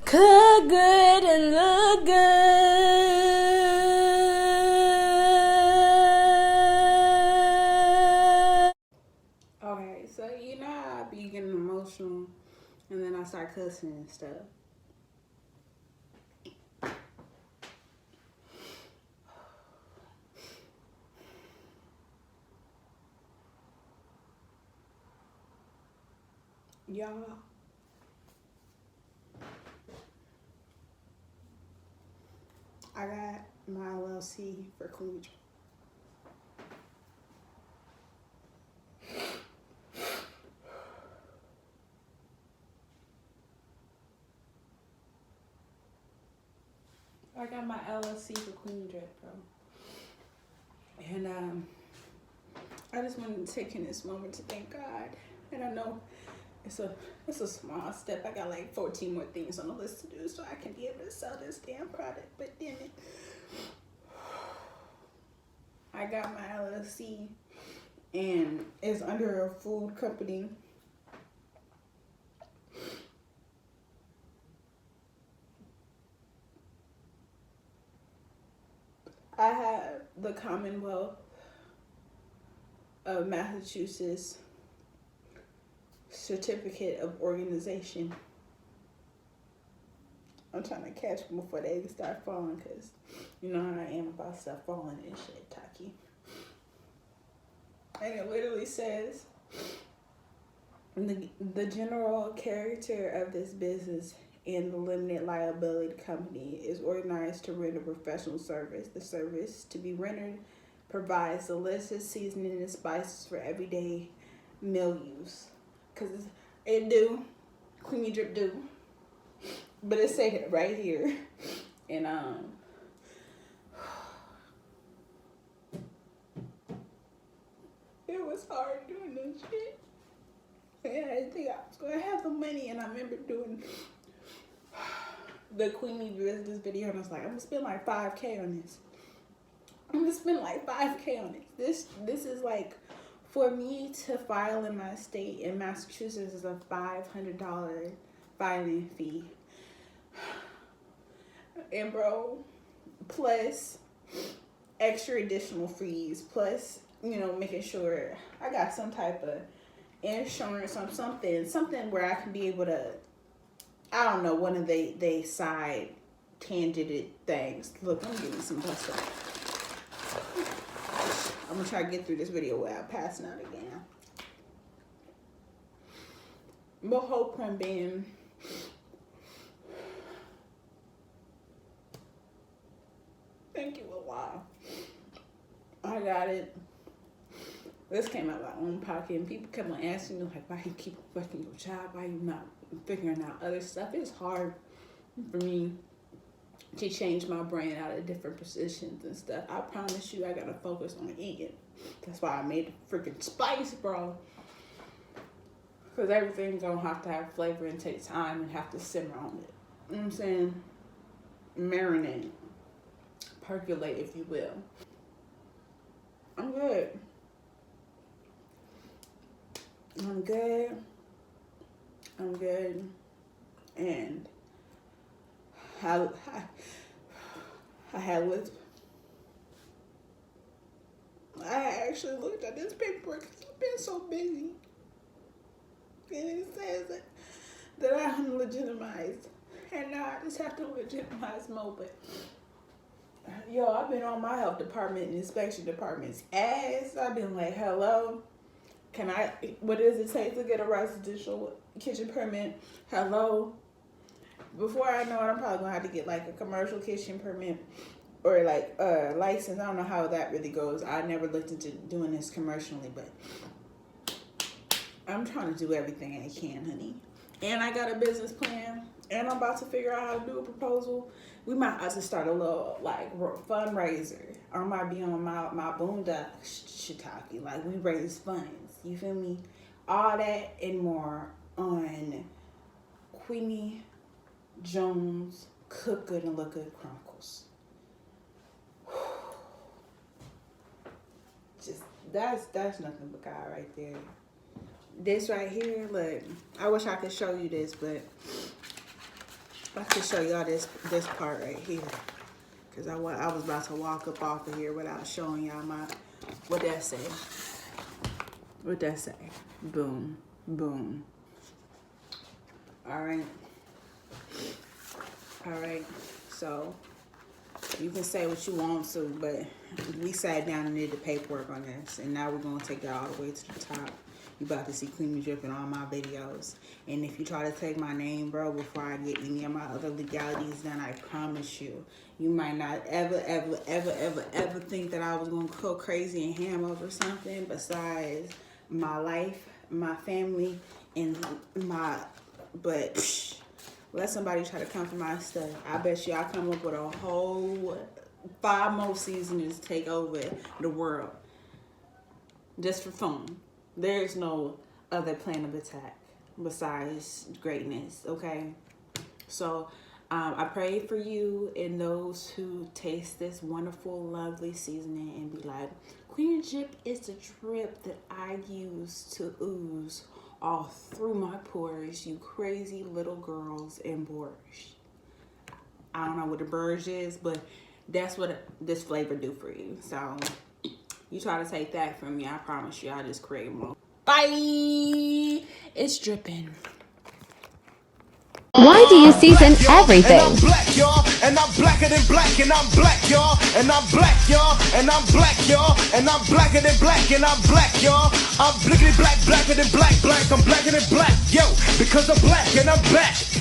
Cook good and look good. Okay, so you know how I be getting emotional and then I start cussing and stuff. Y'all, I got my LLC for Queemie. I got my LLC for Queemie, bro. And I just wanted to take in this moment to thank God. And I know it's a small step. I got like 14 more things on the list to do so I can be able to sell this damn product. But damn it, I got my LLC and it's under a food company. I have the Commonwealth of Massachusetts Certificate of Organization. I'm trying to catch them before they start falling because you know how I am about stuff falling and shit, Taki. And it literally says, the general character of this business and the limited liability company is organized to render professional service. The service to be rendered provides delicious seasoning and spices for everyday meal use. Because it do, Queemie drip do. But it say it right here. And it was hard doing this shit. And I didn't think I was gonna have the money. And I remember doing the Queemie business video and I was like, I'm gonna spend like 5K on this. I'm gonna spend like 5K on it. This is like, for me to file in my state in Massachusetts is a $500 filing fee. And bro, plus extra additional fees, plus, you know, making sure I got some type of insurance on something where I can be able to, I don't know, one of they side tangented things. Look, I'm giving some bust up. I'm gonna try to get through this video without passing out again. My whole point being, thank you Allah. I got it. This came out of my own pocket, and people kept on asking me like, why you keep working your job? Why you not figuring out other stuff? It's hard for me to change my brain out of different positions and stuff. I promise you, I gotta focus on eating. That's why I made the freaking spice, bro. Because everything's gonna have to have flavor and take time and have to simmer on it. You know what I'm saying? Marinate. Percolate, if you will. I'm good. I'm good. I'm good. And I had looked. I actually looked at this paperwork because I've been so busy. And it says that I'm legitimized. And now I just have to legitimize more. But yo, I've been on my health department and inspection department's ass. I've been like, hello, what does it take to get a residential kitchen permit? Hello. Before I know it, I'm probably gonna have to get like a commercial kitchen permit or like a license. I don't know how that really goes. I never looked into doing this commercially, but I'm trying to do everything I can, honey. And I got a business plan, and I'm about to figure out how to do a proposal. We might have to start a little like fundraiser. Or I might be on my boondock shiitake. Like, we raise funds. You feel me? All that and more on Queemie Jones Cook Good and Look Good Chronicles. Just that's nothing but God right there. This right here, look, I wish I could show you this, but I can show y'all this part right here. Because I was about to walk up off of here without showing y'all my, what that say? What that say? Boom, boom. All right. So you can say what you want to, but we sat down and did the paperwork on this, and now we're gonna take it all the way to the top. You about to see Queemie dripping all my videos, and if you try to take my name, bro, before I get any of my other legalities done, I promise you, you might not ever think that I was gonna go crazy and ham over something besides my life, my family, and but let somebody try to come for my stuff. I bet you I'll come up with a whole 5 more seasons to take over the world. Just for fun. There is no other plan of attack besides greatness, okay? So I pray for you and those who taste this wonderful, lovely seasoning and be like, Queemie drip is the drip that I use to ooze all through my pores, you crazy little girls and boys. I don't know what the burge is, but that's what this flavor do for you. So you try to take that from me, I promise you I'll just create more. Bye! It's dripping. Why do you season everything? And I'm black, y'all, and I'm blacker than black, and I'm black, y'all, and I'm black, y'all, and I'm black, y'all, and I'm blacker than black, and I'm black, y'all. I'm blickety black, blacker than black, black, I'm blacker than black, yo, because I'm black and I'm back.